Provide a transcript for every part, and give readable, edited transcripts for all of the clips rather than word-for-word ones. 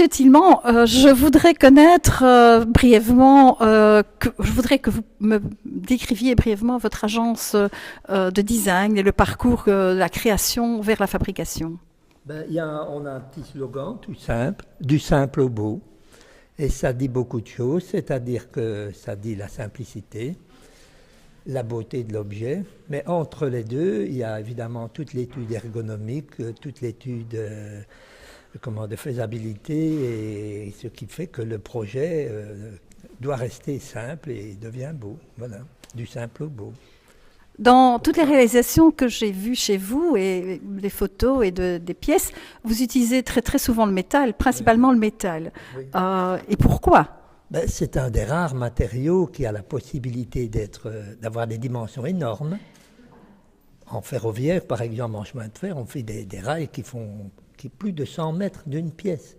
Monsieur Tillement, je voudrais connaître brièvement, je voudrais que vous me décriviez brièvement votre agence de design et le parcours de la création vers la fabrication. On a un petit slogan tout simple, du simple au beau. Et ça dit beaucoup de choses, c'est-à-dire que ça dit la simplicité, la beauté de l'objet. Mais entre les deux, il y a évidemment toute l'étude ergonomique, toute l'étude de faisabilité, et ce qui fait que le projet doit rester simple et devient beau. Voilà, du simple au beau. Dans toutes les réalisations que j'ai vues chez vous, et des photos et des pièces, vous utilisez très très souvent le métal, principalement le métal. Oui. Et pourquoi ? C'est un des rares matériaux qui a la possibilité d'avoir des dimensions énormes. En ferroviaire, par exemple, en chemin de fer, on fait des rails qui font plus de 100 mètres d'une pièce.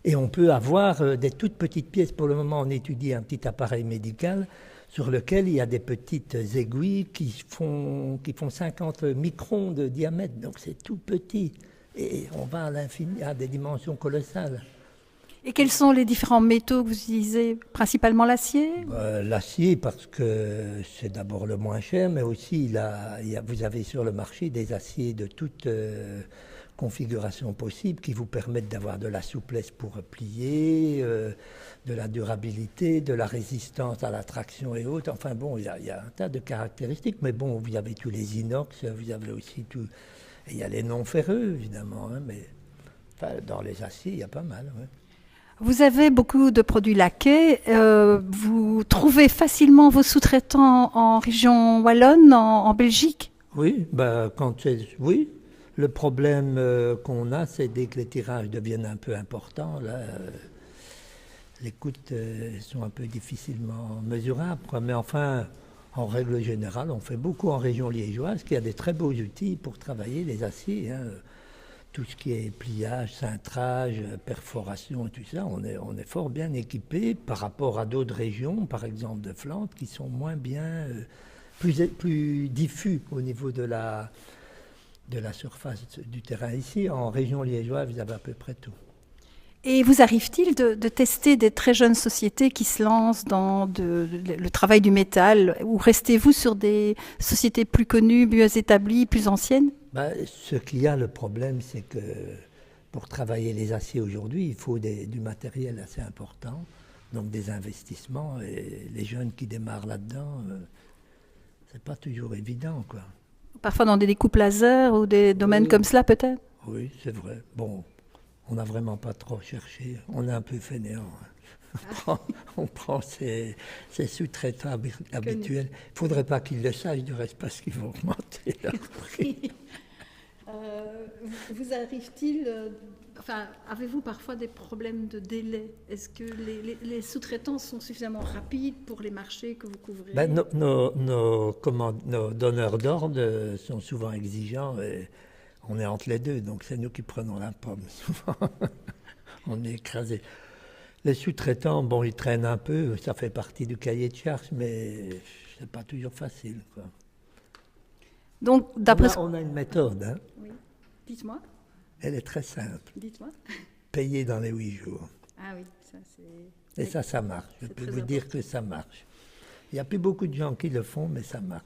Et on peut avoir des toutes petites pièces. Pour le moment, on étudie un petit appareil médical sur lequel il y a des petites aiguilles qui font 50 microns de diamètre. Donc c'est tout petit. Et on va à l'infini, à des dimensions colossales. Et quels sont les différents métaux que vous utilisez ? Principalement l'acier ? L'acier, parce que c'est d'abord le moins cher, mais aussi vous avez sur le marché des aciers de toute configuration possible qui vous permettent d'avoir de la souplesse pour plier, de la durabilité, de la résistance à la traction et autres. Enfin bon, il y a un tas de caractéristiques, mais bon, vous avez tous les inox, vous avez aussi tout... Et il y a les non ferreux, évidemment, hein, mais dans les aciers, il y a pas mal, ouais. Vous avez beaucoup de produits laqués. Vous trouvez facilement vos sous-traitants en région wallonne, en Belgique ? Oui, oui. Le problème qu'on a, c'est dès que les tirages deviennent un peu importants, là, les coûts sont un peu difficilement mesurables, quoi. Mais enfin, en règle générale, on fait beaucoup en région liégeoise, qui a des très beaux outils pour travailler les aciers, hein. Tout ce qui est pliage, cintrage, perforation et tout ça, on est fort bien équipé par rapport à d'autres régions, par exemple de Flandre, qui sont moins bien, plus diffus au niveau de la surface du terrain. Ici, en région liégeoise, vous avez à peu près tout. Et vous arrive-t-il de tester des très jeunes sociétés qui se lancent dans le travail du métal, ou restez-vous sur des sociétés plus connues, mieux établies, plus anciennes ? Ce qu'il y a, le problème, c'est que pour travailler les aciers aujourd'hui, il faut du matériel assez important, donc des investissements, et les jeunes qui démarrent là-dedans, c'est pas toujours évident, quoi. Parfois dans des découpes laser ou des domaines comme cela, peut-être ? Oui, c'est vrai. Bon, on n'a vraiment pas trop cherché, on est un peu fainéant. On prend ses sous-traitants habituels. Il ne faudrait pas qu'ils le sachent du reste parce qu'ils vont augmenter leur prix. Vous arrive-t-il, avez-vous parfois des problèmes de délai ? Est-ce que les sous-traitants sont suffisamment rapides pour les marchés que vous couvrez ? Nos donneurs d'ordre sont souvent exigeants et on est entre les deux, donc c'est nous qui prenons la pomme souvent. On est écrasés. Les sous-traitants, bon, ils traînent un peu, ça fait partie du cahier de charge, mais c'est pas toujours facile, quoi. Donc, d'après on a une méthode, hein. Oui. Dites-moi. Elle est très simple. Dites-moi. Payer dans les 8 jours. Ah oui, ça c'est... Et ça marche. Je peux vous dire que ça marche. Il n'y a plus beaucoup de gens qui le font, mais ça marche.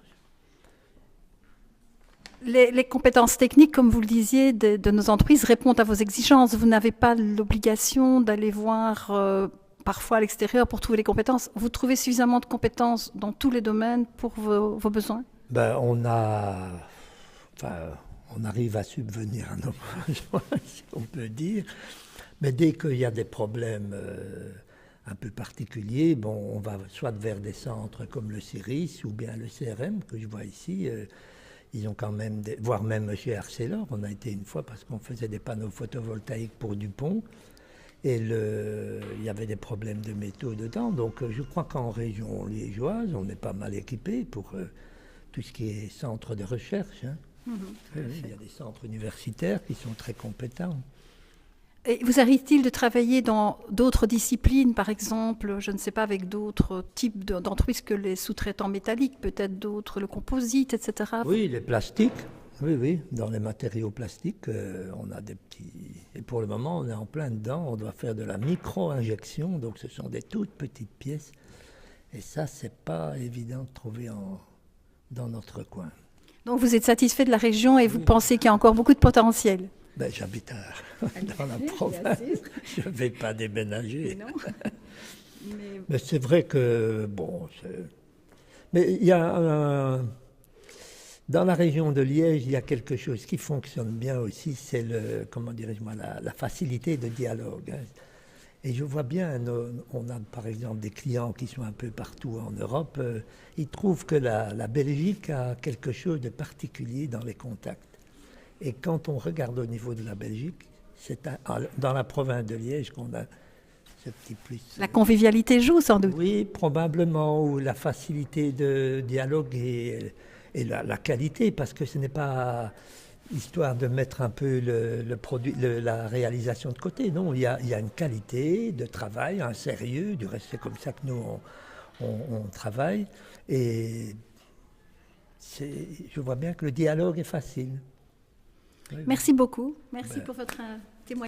Les compétences techniques, comme vous le disiez, de nos entreprises répondent à vos exigences. Vous n'avez pas l'obligation d'aller voir parfois à l'extérieur pour trouver les compétences. Vous trouvez suffisamment de compétences dans tous les domaines pour vos besoins ? On arrive à subvenir à nos besoins, si on peut dire. Mais dès qu'il y a des problèmes un peu particuliers, on va soit vers des centres comme le CIRIS ou bien le CRM que je vois ici. Ils ont quand même, voire même chez Arcelor, on a été une fois parce qu'on faisait des panneaux photovoltaïques pour Dupont et il y avait des problèmes de métaux dedans. Donc je crois qu'en région liégeoise, on est pas mal équipé pour tout ce qui est centre de recherche, hein. Il y a des centres universitaires qui sont très compétents. Et vous arrive-t-il de travailler dans d'autres disciplines, par exemple, je ne sais pas, avec d'autres types d'entreprises que les sous-traitants métalliques, peut-être d'autres, le composite, etc. Oui, les plastiques. Oui, oui, dans les matériaux plastiques, on a des petits... Et pour le moment, on est en plein dedans, on doit faire de la micro-injection, donc ce sont des toutes petites pièces. Et ça, c'est pas évident de trouver dans notre coin. Donc vous êtes satisfait de la région et vous pensez qu'il y a encore beaucoup de potentiel? Ben, j'habite dans la province, je ne vais pas déménager. Non. Mais c'est vrai que, bon... Mais il y a dans la région de Liège, il y a quelque chose qui fonctionne bien aussi, c'est comment dirais-je-moi, la facilité de dialogue. Hein. Et je vois bien, on a par exemple des clients qui sont un peu partout en Europe, ils trouvent que la Belgique a quelque chose de particulier dans les contacts. Et quand on regarde au niveau de la Belgique, c'est dans la province de Liège qu'on a ce petit plus. La convivialité joue sans doute. Oui, probablement, ou la facilité de dialogue et la qualité, parce que ce n'est pas histoire de mettre un peu le produit, la réalisation de côté. Non, il y a une qualité de travail, un sérieux, du reste c'est comme ça que nous on travaille. Et je vois bien que le dialogue est facile. Merci beaucoup. Merci pour votre témoignage.